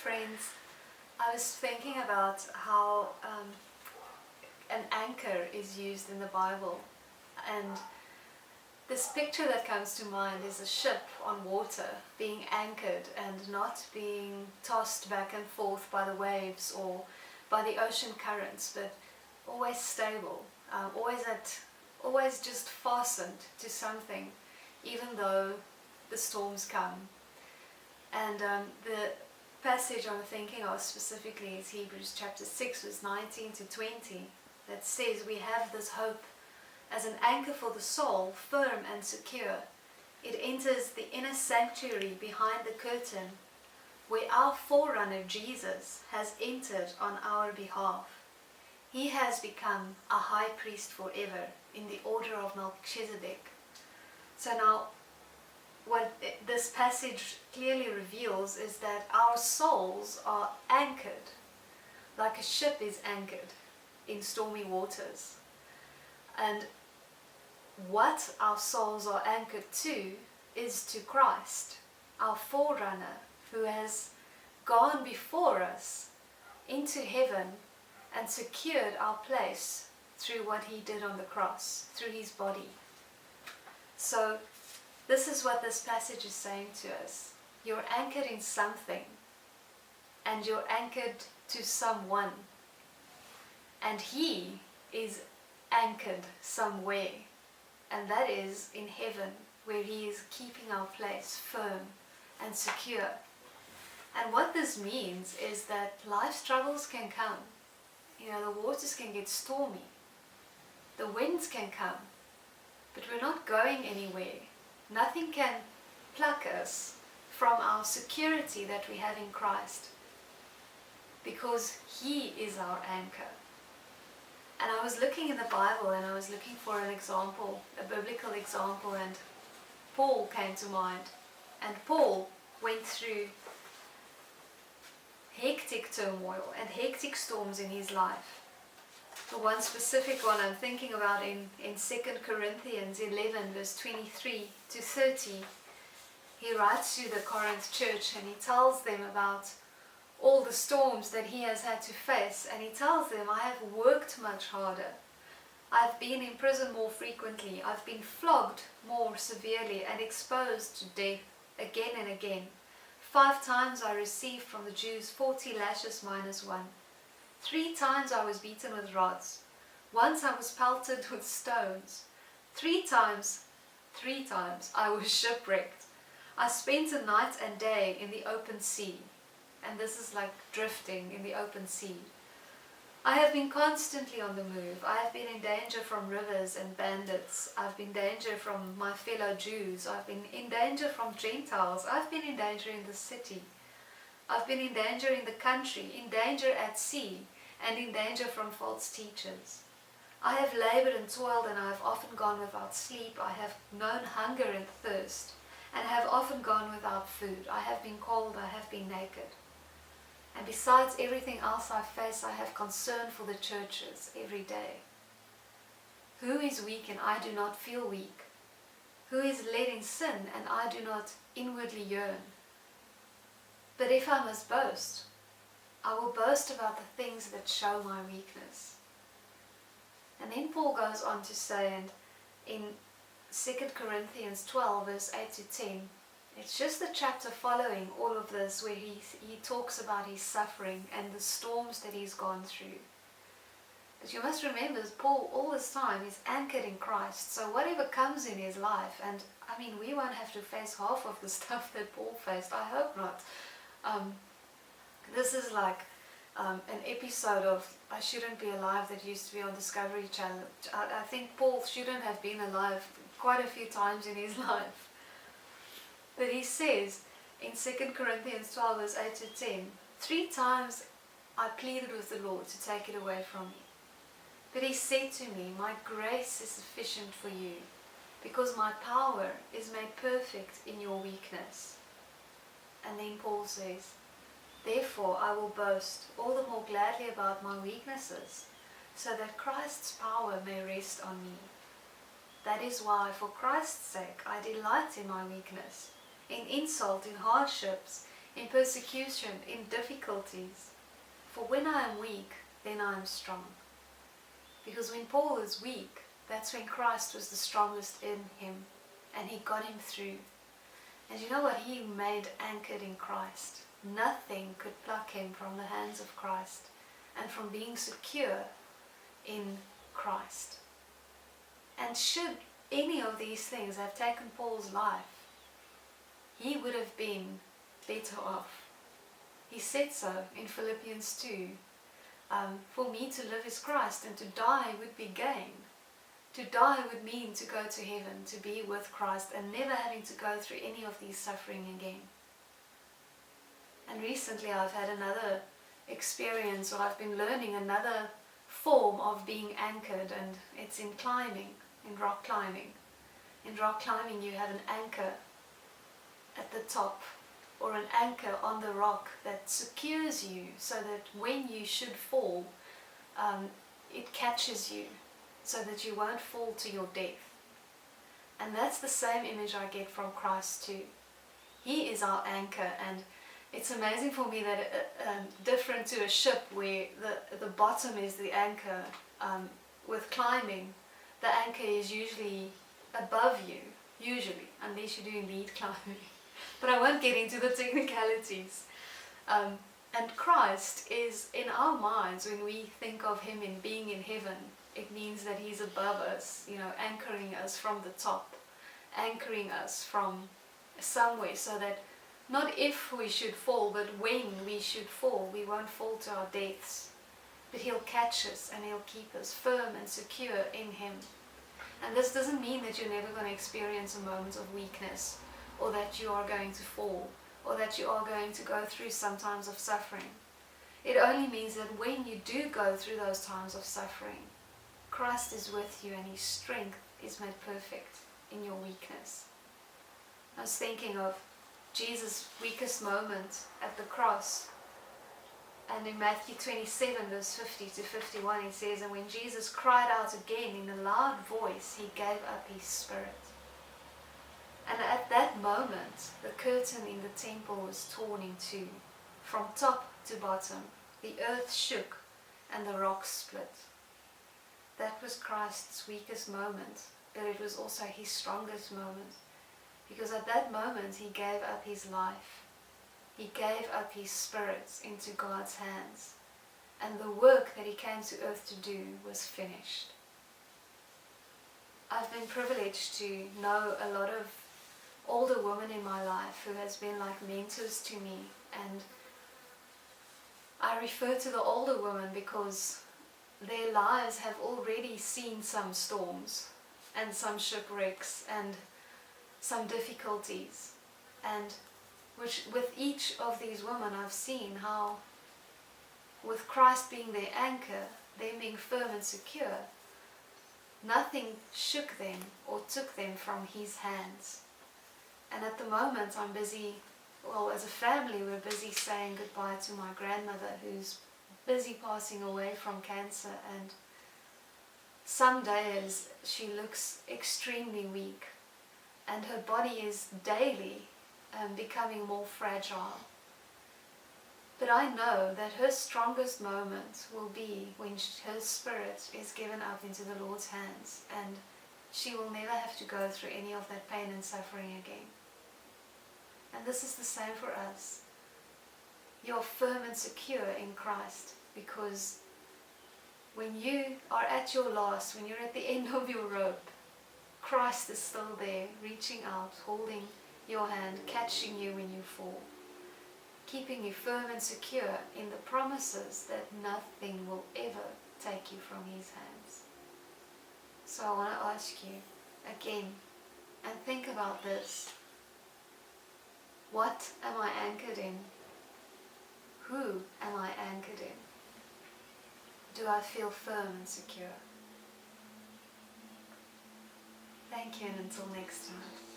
friends, I was thinking about how an anchor is used in the Bible, and this picture that comes to mind is a ship on water being anchored and not being tossed back and forth by the waves or by the ocean currents, but always stable, always just fastened to something, even though the storms come. And the passage I'm thinking of specifically is Hebrews chapter 6 verse 19 to 20, that says we have this hope as an anchor for the soul, firm and secure. It enters the inner sanctuary behind the curtain, where our forerunner Jesus has entered on our behalf. He has become a high priest forever in the order of Melchizedek. So now, what this passage clearly reveals is that our souls are anchored, like a ship is anchored in stormy waters. And what our souls are anchored to is to Christ, our forerunner, who has gone before us into heaven and secured our place through what he did on the cross, through his body. So this is what this passage is saying to us. You're anchored in something, and you're anchored to someone, and he is anchored somewhere, and that is in heaven, where he is keeping our place firm and secure. And what this means is that life's troubles can come. The waters can get stormy, the winds can come, but we're not going anywhere. Nothing can pluck us from our security that we have in Christ, because he is our anchor. And I was looking in the Bible, and I was looking for an example, a biblical example, and Paul came to mind. And Paul went through hectic turmoil and hectic storms in his life. The one specific one I'm thinking about in 2 Corinthians 11 verse 23 to 30, he writes to the Corinth church, and he tells them about all the storms that he has had to face, and he tells them, I have worked much harder. I've been in prison more frequently. I've been flogged more severely and exposed to death again and again. 5 times I received from the Jews 40 lashes minus 1. 3 times I was beaten with rods. Once I was pelted with stones. 3 times I was shipwrecked. I spent a night and day in the open sea. And this is like drifting in the open sea. I have been constantly on the move. I have been in danger from rivers and bandits. I've been in danger from my fellow Jews. I've been in danger from Gentiles. I've been in danger in the city. I've been in danger in the country, in danger at sea, and in danger from false teachers. I have labored and toiled, and I have often gone without sleep. I have known hunger and thirst, and have often gone without food. I have been cold, I have been naked. And besides everything else I face, I have concern for the churches every day. Who is weak and I do not feel weak? Who is led in sin and I do not inwardly yearn? But if I must boast, I will boast about the things that show my weakness. And then Paul goes on to say, and in 2 Corinthians 12 verse 8 to 10, it's just the chapter following all of this where he talks about his suffering and the storms that he's gone through. But you must remember, Paul all this time is anchored in Christ. So whatever comes in his life, and I mean, we won't have to face half of the stuff that Paul faced. I hope not. This is like an episode of I Shouldn't Be Alive that used to be on Discovery Channel. I think Paul shouldn't have been alive quite a few times in his life. But he says in 2 Corinthians 12 verse 8 to 10, 3 times I pleaded with the Lord to take it away from me. But he said to me, my grace is sufficient for you, because my power is made perfect in your weakness. And then Paul says, therefore I will boast all the more gladly about my weaknesses, so that Christ's power may rest on me. That is why, for Christ's sake, I delight in my weakness, in insult, in hardships, in persecution, in difficulties. For when I am weak, then I am strong. Because when Paul is weak, that's when Christ was the strongest in him, and he got him through. And you know what? He remained anchored in Christ. Nothing could pluck him from the hands of Christ and from being secure in Christ. And should any of these things have taken Paul's life, he would have been better off. He said so in Philippians 2. For me to live is Christ, and to die would be gain. To die would mean to go to heaven, to be with Christ, and never having to go through any of these suffering again. And recently I've had another experience, or I've been learning another form of being anchored, and it's in climbing, in rock climbing. In rock climbing you have an anchor at the top, or an anchor on the rock that secures you so that when you should fall, it catches you so that you won't fall to your death. And that's the same image I get from Christ too. He is our anchor, and it's amazing for me that different to a ship where the bottom is the anchor, with climbing, the anchor is usually above you, usually, unless you're doing lead climbing. But I won't get into the technicalities. And Christ is in our minds, when we think of him in being in heaven, it means that he's above us, anchoring us from the top, anchoring us from somewhere, so that not if we should fall, but when we should fall, we won't fall to our deaths. But he'll catch us and he'll keep us firm and secure in him. And this doesn't mean that you're never going to experience a moment of weakness, or that you are going to fall, or that you are going to go through some times of suffering. It only means that when you do go through those times of suffering, Christ is with you, and his strength is made perfect in your weakness. I was thinking of Jesus' weakest moment at the cross. And in Matthew 27 verse 50 to 51 it says, "And when Jesus cried out again in a loud voice, he gave up his spirit." And at that moment, the curtain in the temple was torn in two, from top to bottom. The earth shook and the rocks split. That was Christ's weakest moment, but it was also his strongest moment. Because at that moment he gave up his life. He gave up his spirit into God's hands. And the work that he came to earth to do was finished. I've been privileged to know a lot of older women in my life who has been like mentors to me. And I refer to the older women because their lives have already seen some storms and some shipwrecks and some difficulties, and with each of these women I've seen how, with Christ being their anchor, them being firm and secure, nothing shook them or took them from his hands. And at the moment I'm busy, as a family we're busy saying goodbye to my grandmother, who's busy passing away from cancer, and some days she looks extremely weak, and her body is daily becoming more fragile. But I know that her strongest moment will be when her spirit is given up into the Lord's hands, and she will never have to go through any of that pain and suffering again. And this is the same for us. You're firm and secure in Christ, because when you are at your last, when you're at the end of your rope, Christ is still there, reaching out, holding your hand, catching you when you fall, keeping you firm and secure in the promises that nothing will ever take you from his hands. So I want to ask you again, and think about this. What am I anchored in? Who am I anchored in? Do I feel firm and secure? Thank you, and until next time.